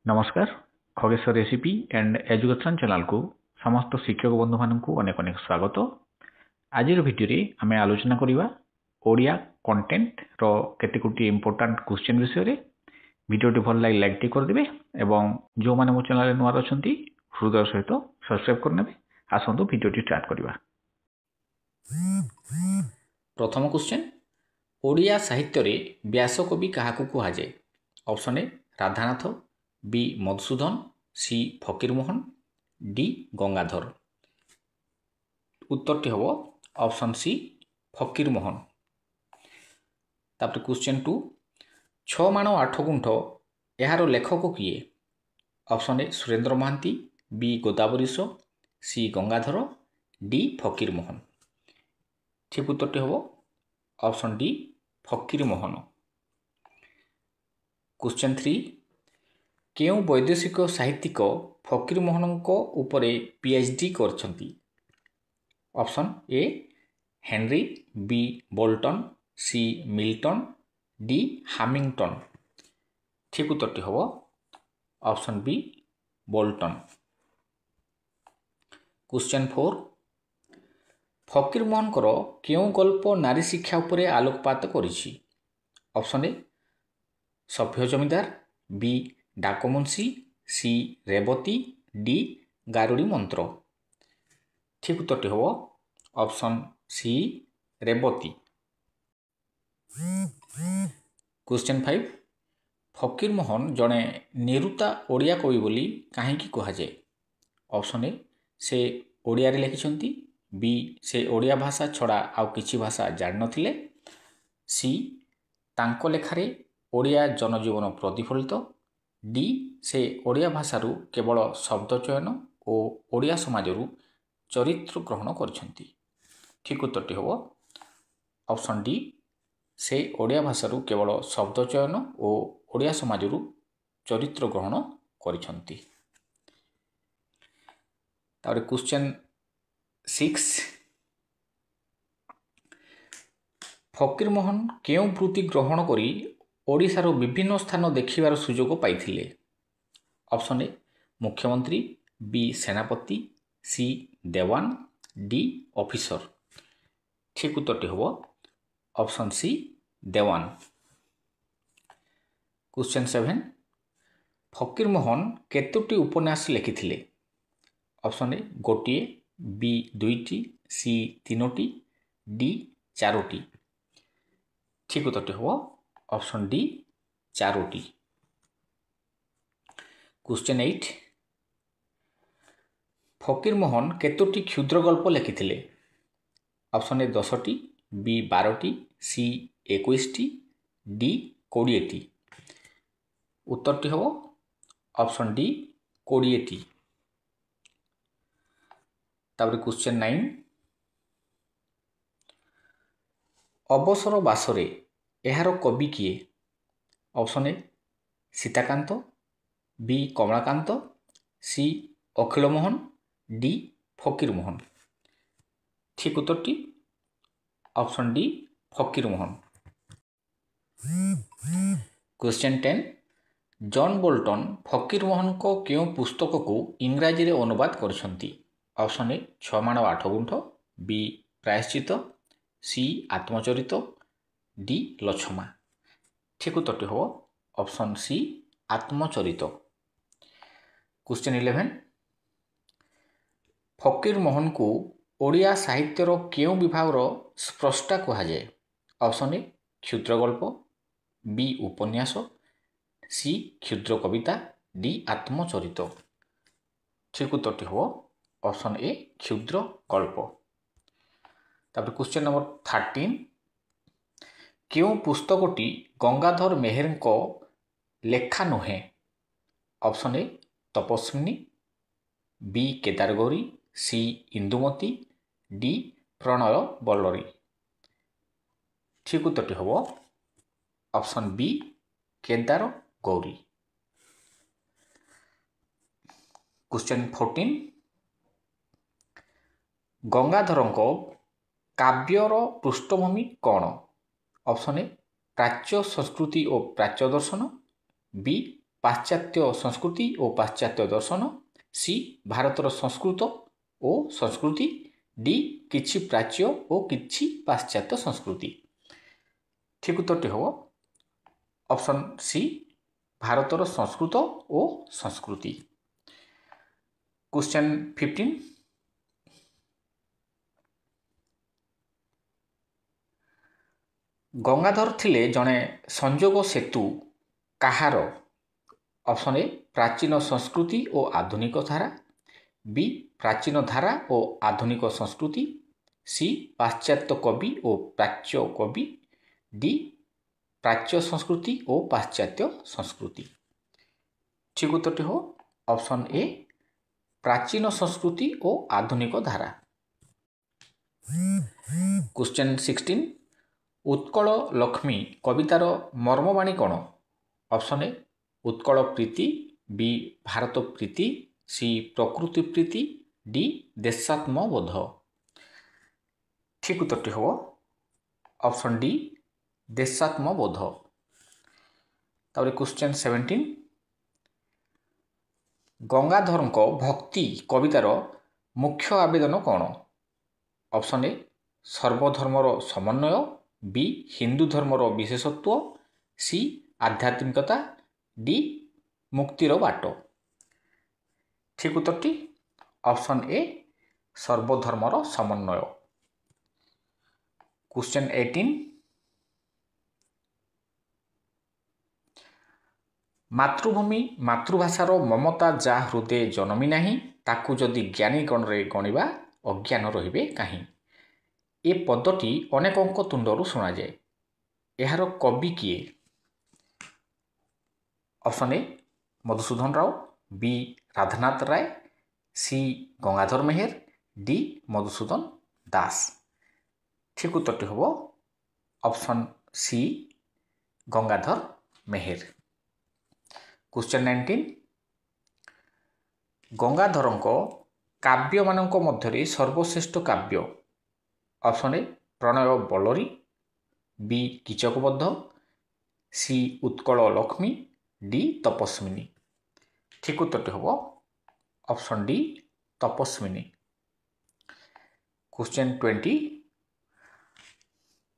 नमस्कार Khageshwar recipe and education channel को समस्त शिक्षक बंधु मानक अनेक अनेक स्वागत। आज भिडियो रे आमे आलोचना करिबा ओडिया कंटेंट रो केतेकुटी इंपोर्टेंट क्वेश्चन विषय रे। भिडियोटी भल लाइक लाइक टी कर देबे एवं जो माने मो चैनल रे नवा अछंती हृदय सहित सब्सक्राइब कर नेबे। आसंतु भिडियोटी स्टार्ट करिबा। प्रथम क्वेश्चन, ओडिया साहित्य रे व्यास कवि काहाकू कुहा जाय? Option A Radhanath, B Madhusudan, C Fakirmohan, D Gangadhar. उत्तरटी हम ऑप्शन सी फकीरमोहन। तापर क्वेश्चन 2, 6 माण 8 गुंठ यार लेखक किए? Option A Surendra Mohanty, B Godavarish, C Gangadhar, D Fakirmohan. ठीक उत्तरटी हम ऑप्शन डी फकीरमोहन। क्वेश्चन 3, केउ वैदेशिक साहित्यिक फकीरमोहन उपरे पीएचडी करछंती? Option A Henry, B Boulton, C Milton, D Hamington. ठीक उत्तरटी हम option B Boulton. Question 4, Fakirmohan केउ गल्प नारी शिक्षा उपरे आलोकपात करिछि? Option A Sabhya Jamidar, B Dakmunshi, C Rebati, D Garudi Mantra. ठीक उत्तरटी हम option C Rebati. Question 5, Fakir Mohan जड़े निरुता ओडिया कवि बोली काहेकि कहा जाए? ऑप्शन ए से ओडिया रे लिखिछंती, बी से ओडिया भाषा छड़ा आउ किछि भाषा जान नथिले, सी तांको लेखारे ओडिया जनजीवन प्रतिफलित, डी से ओडिया भाषारू केवल शब्द चयन और ओडिया समाजरू चरित्र ग्रहण करछंती। ठीक उत्तरटी हम ऑप्शन डी से ओडिया भाषारू केवल शब्द चयन और ओडिया समाजरू चरित्र ग्रहण करछंती। तारे क्वेश्चन 6, फकीरमोहन केउ वृत्ति ग्रहण करी ओडिशार विभिन्न स्थान देखिबार सुजोग पाइथिले? ऑप्शन ए मुख्यमंत्री, बी सेनापति, सी देवान, डी ऑफिसर। ठीक उत्तरटी हम ऑप्शन सी देवान। क्वेश्चन 7, फकीरमोहन केतोटी उपन्यास लिखिथिले? ऑप्शन ए गोटिए, बी दुईटी, सी तीनोटी, डी चारोटी। ठीक उत्तरटी हम ऑप्शन डी चारोटी। क्वेश्चन 8, फकीरमोहन केतोटी क्षुद्र गल्प लिखिथिले? ऑप्शन ए 10टी, बी 12टी, सी 21टी, डी 20टी। उत्तरटी हम ऑप्शन डी 20टी। तापर क्वेश्चन 9, अवसर बासरे एहार कवि किए? Option A Sitakant, B Kamalakant, C Akhilmohan, D Fakirmohan. ठीक उत्तरटी option D Fakirmohan. Question 10, John Boulton Fakirmohan को केउ पुस्तक को इंग्राजी रे अनुवाद करछंती? ऑप्शन ए 6 माण 8 गुंठ, बी प्रायश्चित, सी आत्मचरित, डी लछमा। ठीक उत्तरटी हम ऑप्शन सी आत्मचरित। क्वेश्चन 11, फकीरमोहन को ओडिया साहित्यर केउ विभागर स्रष्टा कहा जाए? ऑप्शन ए क्षुद्र गल्प, बी उपन्यास, सी क्षुद्र कविता, डी आत्मचरित। ठीक उत्तरटी हम ऑप्शन ए क्षुद्र गल्प। तापर क्वेश्चन नंबर 13, केउ पुस्तकटी गंगाधर मेहेरको लेखा नुहे? Option A Tapaswini, B Kedargauri, C Indumati, D Pranay Ballari. ठीक उत्तरटी हम option B Kedar Gauri. Question 14, गंगाधरको काव्यर पृष्ठभूमि कौन? ऑप्शन ए प्राच्य संस्कृति और प्राच्य दर्शन, बी ପାଶ୍ଚାତ୍ୟ ସଂସ୍କୃତି ଓ ପାଶ୍ଚାତ୍ୟ ଦର୍ଶନ, ସି ଭାରତର ସଂସ୍କୃତ ଓ ସଂସ୍କୃତି, ଡି କିଛି ପ୍ରାଚ୍ୟ ଓ କିଛି ପାଶ୍ଚାତ୍ୟ ସଂସ୍କୃତି। ଠିକ୍ ଉତ୍ତରଟି ହେବ ଅପସନ୍ ସି ଭାରତର ସଂସ୍କୃତ ଓ ସଂସ୍କୃତି। କ୍ୱେଶ୍ଚନ୍ 15 ଗଙ୍ଗାଧର ଥିଲେ ଜଣେ ସଂଯୋଗ ସେତୁ କାହାର? ଅପସନ୍ ଏ ପ୍ରାଚୀନ ସଂସ୍କୃତି ଓ ଆଧୁନିକ ଧାରା, ବି ପ୍ରାଚୀନ ଧାରା ଓ ଆଧୁନିକ ସଂସ୍କୃତି, ସି ପାଶ୍ଚାତ୍ୟ କବି ଓ ପ୍ରାଚ୍ୟ କବି, ଡି ପ୍ରାଚ୍ୟ ସଂସ୍କୃତି ଓ ପାଶ୍ଚାତ୍ୟ ସଂସ୍କୃତି। ଠିକ୍ ଉତ୍ତରଟି ହେବ ଅପସନ୍ ଏ ପ୍ରାଚୀନ ସଂସ୍କୃତି ଓ ଆଧୁନିକ ଧାରା। କ୍ୱେଶ୍ଚନ୍ 16 ଉତ୍କଳ ଲକ୍ଷ୍ମୀ କବିତାର ମର୍ମବାଣୀ କ'ଣ? ଅପସନ୍ ଏ ଉତ୍କଳ ପ୍ରୀତି, ବି ଭାରତ ପ୍ରୀତି, ସି ପ୍ରକୃତି ପ୍ରୀତି, ଡି ଦେଶାତ୍ମବୋଧ। ଠିକ୍ ଉତ୍ତରଟି ହେବ ଅପସନ୍ ଡି ଦେଶାତ୍ମବୋଧ। ତାପରେ କ୍ୱେଶ୍ଚନ୍ 17 ଗଙ୍ଗାଧରଙ୍କ ଭକ୍ତି କବିତାର ମୁଖ୍ୟ ଆବେଦନ କ'ଣ? ଅପସନ୍ ଏ ସର୍ବଧର୍ମର ସମନ୍ୱୟ, ବି ହିନ୍ଦୁ ଧର୍ମର ବିଶେଷତ୍ୱ, ସି ଆଧ୍ୟାତ୍ମିକତା, ଡି ମୁକ୍ତିର ବାଟ। ଠିକ୍ ଉତ୍ତରଟି ଅପସନ୍ ଏ ସର୍ବଧର୍ମର ସମନ୍ୱୟ। କ୍ୱେଶ୍ଚନ୍ 18 ମାତୃଭୂମି ମାତୃଭାଷାର ମମତା ଯା ହୃଦେ ଜନମି ନାହିଁ, ତାକୁ ଯଦି ଜ୍ଞାନୀ ଗଣରେ ଗଣିବା ଅଜ୍ଞାନ ରହିବେ କାହିଁ। ଏ ପଦଟି ଅନେକଙ୍କ ତୁଣ୍ଡରୁ ଶୁଣାଯାଏ। ଏହାର କବି କିଏ? Option A Madhusudan Rao, B Radhanath Ray, C Gangadhar Meher, D Madhusudan Das. ଠିକ୍ ଉତ୍ତରଟି ହେବ option C Gangadhar Meher. Question 19 ଗଙ୍ଗାଧରଙ୍କ କାବ୍ୟମାନଙ୍କ ମଧ୍ୟରେ ସର୍ବଶ୍ରେଷ୍ଠ କାବ୍ୟ? Option A Pranay Ballari, B Kichakabadha, C Utkal Lakshmi, D Tapaswini. ଠିକ୍ ଉତ୍ତରଟି ହେବ option D Tapaswini. Question 20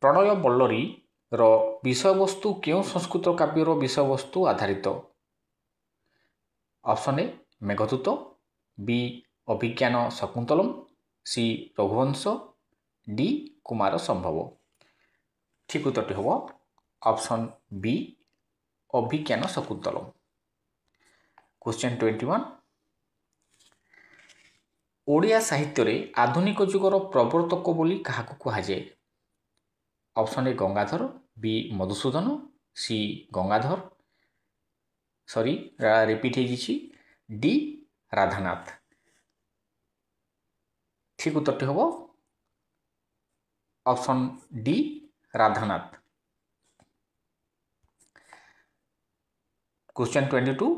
Pranay ବଲ୍ଲରୀର ବିଷୟବସ୍ତୁ କେଉଁ ସଂସ୍କୃତ କାବ୍ୟର ବିଷୟବସ୍ତୁ ଆଧାରିତ? Option A Meghaduta, B Abhijnana Shakuntalam, C Raghuvamsha, D Kumara Sambhava. ଠିକ୍ ଉତ୍ତରଟି ହେବ option B Abhijnana ଶକୁନ୍ତଳମ୍। Question 21 Odia ସାହିତ୍ୟରେ ଆଧୁନିକ ଯୁଗର ପ୍ରବର୍ତ୍ତକ ବୋଲି କାହାକୁ କୁହାଯାଏ? Option A Gangadhar, B Madhusudan, C Gangadhar repeat ହେଇଯାଇଛି, ଡି ରାଧାନାଥ। ଠିକ୍ ଉତ୍ତରଟି ହେବ ଅପସନ୍ ଡି ରାଧାନାଥ। କ୍ୱେଶ୍ଚନ୍ 22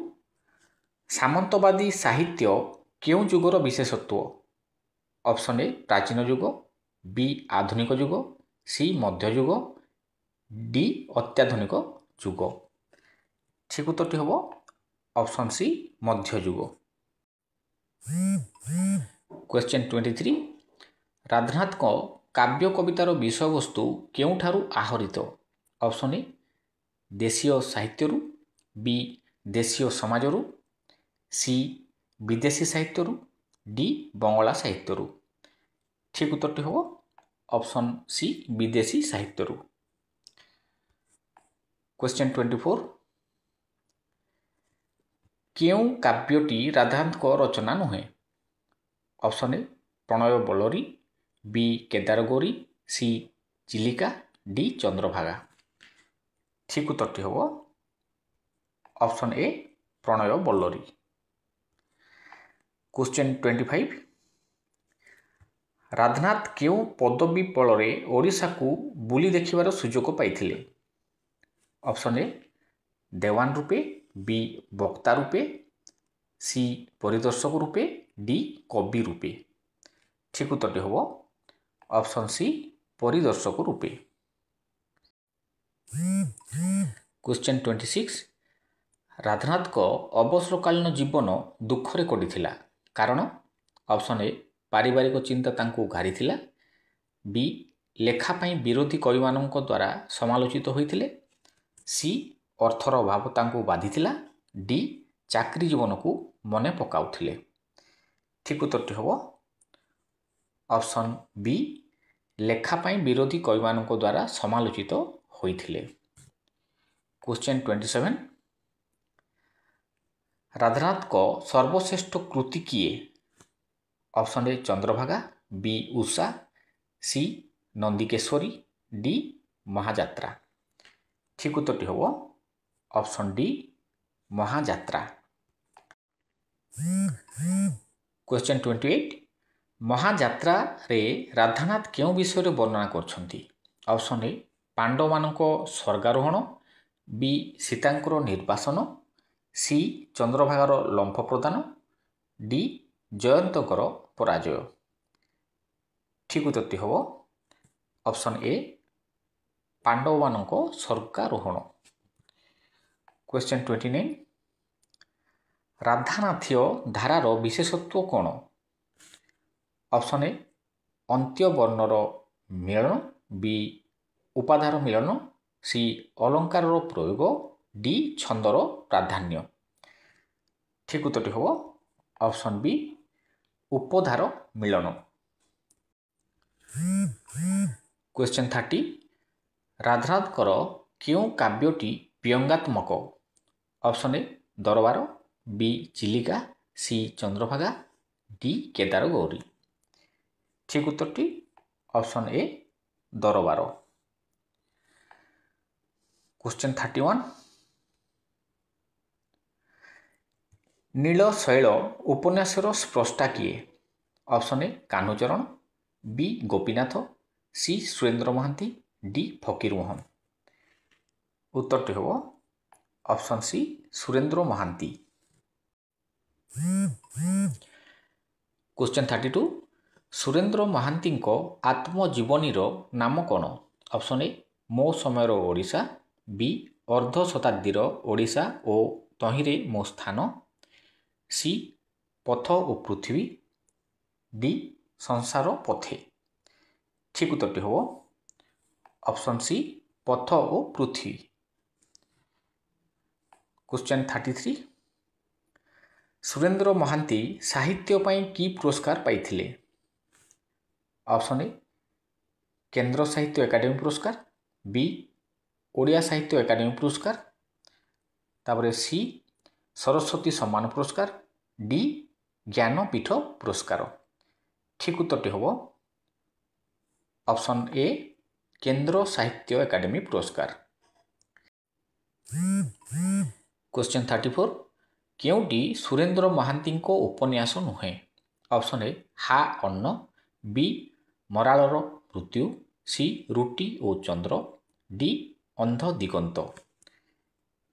ସାମନ୍ତବାଦୀ ସାହିତ୍ୟ କେଉଁ ଯୁଗର ବିଶେଷତ୍ୱ? ଅପସନ୍ ଏ ପ୍ରାଚୀନ ଯୁଗ, ବି ଆଧୁନିକ ଯୁଗ, ସି ମଧ୍ୟଯୁଗ, ଡି ଅତ୍ୟାଧୁନିକ ଯୁଗ। ଠିକ୍ ଉତ୍ତରଟି ହେବ ଅପସନ୍ ସି ମଧ୍ୟଯୁଗ। କ୍ୱେଶ୍ଚନ୍ 23 ରାଧାନାଥଙ୍କ କାବ୍ୟ କବିତାର ବିଷୟବସ୍ତୁ କେଉଁଠାରୁ ଆହରିତ? ଅପସନ୍ ଏ ଦେଶୀୟ ସାହିତ୍ୟରୁ, ବି ଦେଶୀୟ ସମାଜରୁ, ସି ବିଦେଶୀ ସାହିତ୍ୟରୁ, ଡି ବଙ୍ଗଳା ସାହିତ୍ୟରୁ। ଠିକ୍ ଉତ୍ତରଟି ହେବ ଅପସନ୍ ସି ବିଦେଶୀ ସାହିତ୍ୟରୁ। କ୍ୱେଶ୍ଚନ୍ 24 କେଉଁ କାବ୍ୟଟି ରାଧାନାଥଙ୍କ ରଚନା ନୁହେଁ? Option A Pranay Ballari, B Kedargauri, C Chilika, D Chandrabhaga. ଠିକ୍ ଉତ୍ତରଟି ହେବ option A Pranay Ballari. Question 25 Radhanath କେଉଁ ପଦବୀ ବଳରେ ଓଡ଼ିଶାକୁ ବୁଲି ଦେଖିବାର ସୁଯୋଗ ପାଇଥିଲେ? ଅପସନ୍ ଏ ଦେୱାନ ରୂପେ, ବି ବକ୍ତା ରୂପେ, ସି ପରିଦର୍ଶକ ରୂପେ, ଡି କବି ରୂପେ। ଠିକ୍ ଉତ୍ତରଟି ହେବ ଅପସନ୍ ସି ପରିଦର୍ଶକ ରୂପେ। କ୍ୱେଶ୍ଚନ୍ 26 ରାଧାନାଥଙ୍କ ଅବସରକାଳୀନ ଜୀବନ ଦୁଃଖରେ କଟିଥିଲା। କାରଣ ଅପସନ୍ ଏ ପାରିବାରିକ ଚିନ୍ତା ତାଙ୍କୁ ଘାରିଥିଲା, ବି ଲେଖା ପାଇଁ ବିରୋଧୀ କବିମାନଙ୍କ ଦ୍ୱାରା ସମାଲୋଚିତ ହୋଇଥିଲେ, ସି ଅର୍ଥର ଅଭାବ ତାଙ୍କୁ ବାଧିଥିଲା, ଡି ଚାକିରି ଜୀବନକୁ ମନେ ପକାଉଥିଲେ। ଠିକ୍ ଉତ୍ତରଟି ହେବ ଅପସନ୍ ବି ଲେଖା ପାଇଁ ବିରୋଧୀ କବିମାନଙ୍କ ଦ୍ୱାରା ସମାଲୋଚିତ ହୋଇଥିଲେ। କ୍ୱେଶ୍ଚନ୍ 27 ରାଧାନାଥଙ୍କ ସର୍ବଶ୍ରେଷ୍ଠ କୃତି କିଏ? Option A Chandrabhaga, B Usha, C Nandikeshwari, D Mahayatra. ଠିକ୍ ଉତ୍ତରଟି ହେବ ଅପସନ୍ ଡି ମହାଯାତ୍ରା। କ୍ୱେଶ୍ଚନ୍ 28 ମହାଯାତ୍ରାରେ ରାଧାନାଥ କେଉଁ ବିଷୟରେ ବର୍ଣ୍ଣନା କରିଛନ୍ତି? ଅପସନ୍ ଏ ପାଣ୍ଡବମାନଙ୍କ ସ୍ୱର୍ଗାରୋହଣ, ବି ସୀତାଙ୍କର ନିର୍ବାସନ, ସି ଚନ୍ଦ୍ରଭାଗାର ଲମ୍ଫ ପ୍ରଦାନ, ଡି ଜୟନ୍ତଙ୍କର ପରାଜୟ। ଠିକ୍ ଉତ୍ତରଟି ହେବ ଅପସନ୍ ଏ ପାଣ୍ଡବମାନଙ୍କ ସ୍ୱର୍ଗାରୋହଣ। କ୍ୱେଶ୍ଚନ୍ 29 ରାଧାନାଥୀୟ ଧାରାର ବିଶେଷତ୍ୱ କ'ଣ? ଅପସନ୍ ଏ ଅନ୍ତ୍ୟବର୍ଣ୍ଣର ମିଳନ, ବି ଉପାଧାର ମିଳନ, ସି ଅଳଙ୍କାରର ପ୍ରୟୋଗ, ଡି ଛନ୍ଦର ପ୍ରାଧାନ୍ୟ। ଠିକ୍ ଉତ୍ତରଟି ହେବ ଅପସନ୍ ବି ଉପଧାର ମିଳନ। କ୍ୱେଶ୍ଚନ୍ 30 ରାଧାନାଥଙ୍କର କେଉଁ କାବ୍ୟଟି ବ୍ୟଙ୍ଗାତ୍ମକ? Option A Darbar, B Chilika, C Chandrabhaga, D Kedargauri. ଠିକ୍ ଉତ୍ତରଟି option A Darbar. Question 31 Nilashaila ଉପନ୍ୟାସର ସ୍ରଷ୍ଟା କିଏ? Option A Kanhucharan, B Gopinath, C Surendra Mohanty, D Fakirmohan. ଉତ୍ତରଟି ହେବ option C Surendra Mohanty. Question 32 Surendra ମହାନ୍ତିଙ୍କ ଆତ୍ମଜୀବନୀର ନାମ କ'ଣ? ଅପସନ୍ ଏ ମୋ ସମୟର ଓଡ଼ିଶା, ବି ଅର୍ଦ୍ଧ ଶତାବ୍ଦୀର ଓଡ଼ିଶା ଓ ତହିଁରେ ମୋ ସ୍ଥାନ, ସି ପଥ ଓ ପୃଥିବୀ, ଡି ସଂସାର ପଥେ। ଠିକ୍ ଉତ୍ତରଟି ହେବ ଅପସନ୍ ସି ପଥ ଓ ପୃଥିବୀ। କ୍ୱେଶ୍ଚନ୍ 33 ସୁରେନ୍ଦ୍ର ମହାନ୍ତି ସାହିତ୍ୟ ପାଇଁ କି ପୁରସ୍କାର ପାଇଥିଲେ? ଅପସନ୍ ଏ କେନ୍ଦ୍ର ସାହିତ୍ୟ ଏକାଡେମୀ ପୁରସ୍କାର, ବି ଓଡ଼ିଆ ସାହିତ୍ୟ ଏକାଡେମୀ ପୁରସ୍କାର, ତାପରେ ସି ସରସ୍ୱତୀ ସମ୍ମାନ ପୁରସ୍କାର, ଡି ଜ୍ଞାନପୀଠ ପୁରସ୍କାର। ଠିକ୍ ଉତ୍ତରଟି ହେବ ଅପସନ୍ ଏ କେନ୍ଦ୍ର ସାହିତ୍ୟ ଏକାଡେମୀ ପୁରସ୍କାର। କ୍ୱେଶ୍ଚନ୍ 34 କେଉଁଟି ସୁରେନ୍ଦ୍ର ମହାନ୍ତିଙ୍କ ଉପନ୍ୟାସ ନୁହେଁ? ଅପସନ୍ ଏ ହା ଅନ୍ନ, ବି ମରାଳର ମୃତ୍ୟୁ, ସି ରୁଟି ଓ ଚନ୍ଦ୍ର, ଡି ଅନ୍ଧ ଦିଗନ୍ତ।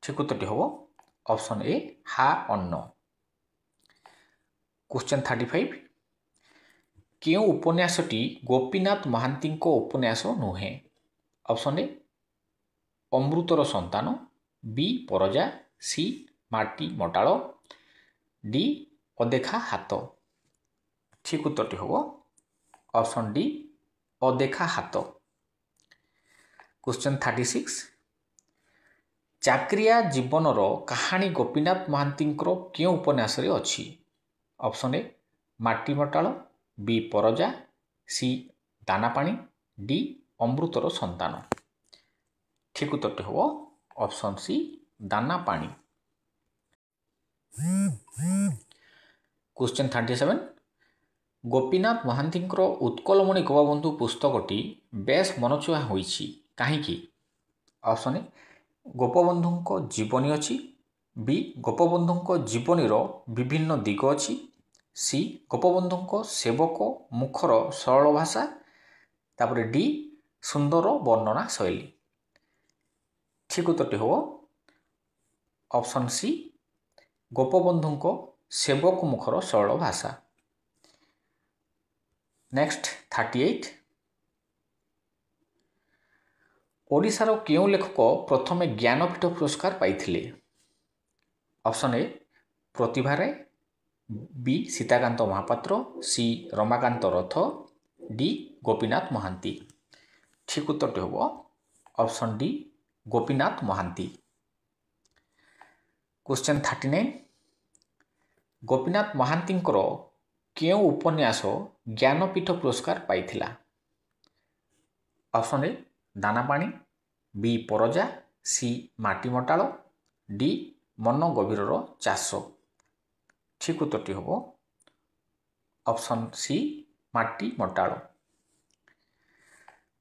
ଠିକ୍ ଉତ୍ତରଟି ହେବ ଅପସନ୍ ଏ ହା ଅନ୍ନ। କ୍ୱେଶ୍ଚନ୍ 35 କେଉଁ ଉପନ୍ୟାସଟି ଗୋପୀନାଥ ମହାନ୍ତିଙ୍କ ଉପନ୍ୟାସ ନୁହେଁ? ଅପସନ୍ ଏ ଅମୃତର ସନ୍ତାନ, ବି ପରଜା, ସି ମାଟି ମଟାଳ, ଡି ଅଦେଖା ହାତ। ଠିକ୍ ଉତ୍ତରଟି ହେବ ଅପସନ୍ ଡି ଅଦେଖା ହାତ। କ୍ୱେଶ୍ଚନ୍ 36 ଚାକିରିଆ ଜୀବନର କାହାଣୀ ଗୋପୀନାଥ ମହାନ୍ତିଙ୍କର କେଉଁ ଉପନ୍ୟାସରେ ଅଛି? Option A Mati Matala, B Paraja, C Danapani, D Amrutara Santana. ଠିକ୍ ଉତ୍ତରଟି ହେବ option C Danapani. Question 37 Gopinath ମହାନ୍ତିଙ୍କର ଉତ୍କଳମଣି ଗୋପବନ୍ଧୁ ପୁସ୍ତକଟି ବେଶ୍ ମନଛୁଆଁ ହୋଇଛି କାହିଁକି? ଅପସନ୍ ଏ ଗୋପବନ୍ଧୁଙ୍କ ଜୀବନୀ ଅଛି, ବି ଗୋପବନ୍ଧୁଙ୍କ ଜୀବନୀର ବିଭିନ୍ନ ଦିଗ ଅଛି, ସି ଗୋପବନ୍ଧୁଙ୍କ ସେବକ ମୁଖର ସରଳ ଭାଷା, ତାପରେ ଡି ସୁନ୍ଦର ବର୍ଣ୍ଣନା ଶୈଳୀ। ଠିକ୍ ଉତ୍ତରଟି ହେବ ଅପସନ୍ ସି ଗୋପବନ୍ଧୁଙ୍କ ସେବକ ମୁଖର ସରଳ ଭାଷା। ନେକ୍ସଟ 38 ଓଡ଼ିଶାର କେଉଁ ଲେଖକ ପ୍ରଥମେ ଜ୍ଞାନପୀଠ ପୁରସ୍କାର ପାଇଥିଲେ? Option A Pratibha Ray, B Sitakant Mahapatra, C Ramakant Rath, D Gopinath Mohanty. ଠିକ୍ ଉତ୍ତରଟି ହେବ option D Gopinath Mohanty. Question 39 Gopinath ମହାନ୍ତିଙ୍କର କେଉଁ ଉପନ୍ୟାସ ଜ୍ଞାନପୀଠ ପୁରସ୍କାର ପାଇଥିଲା? Option A Danapani, B Paraja, C Mati Matala, D ମନ ଗଭୀରର ଚାଷ। ଠିକ୍ ଉତ୍ତରଟି ହେବ ଅପସନ୍ ସି ମାଟି ମଟାଳ।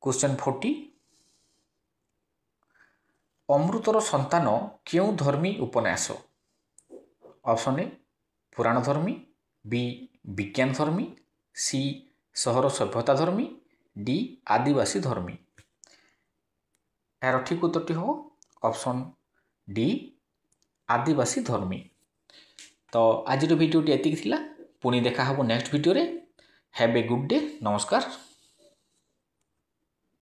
କ୍ୱେଶ୍ଚନ୍ 40 ଅମୃତର ସନ୍ତାନ କେଉଁ ଧର୍ମୀ ଉପନ୍ୟାସ? ଅପସନ୍ ଏ ପୁରାଣ ଧର୍ମୀ, ବି ବିଜ୍ଞାନ ଧର୍ମୀ, ସି ସହର ସଭ୍ୟତା ଧର୍ମୀ, ଡି ଆଦିବାସୀ ଧର୍ମୀ। ଏହାର ଠିକ୍ ଉତ୍ତରଟି ହେବ ଅପସନ୍ ଡି ଆଦିବାସୀ ଧର୍ମୀ। ତ ଆଜିର ଭିଡ଼ିଓଟି ଏତିକି ଥିଲା। ପୁଣି ଦେଖା ହେବ ନେକ୍ସଟ ଭିଡ଼ିଓରେ। Have A good day. ନମସ୍କାର।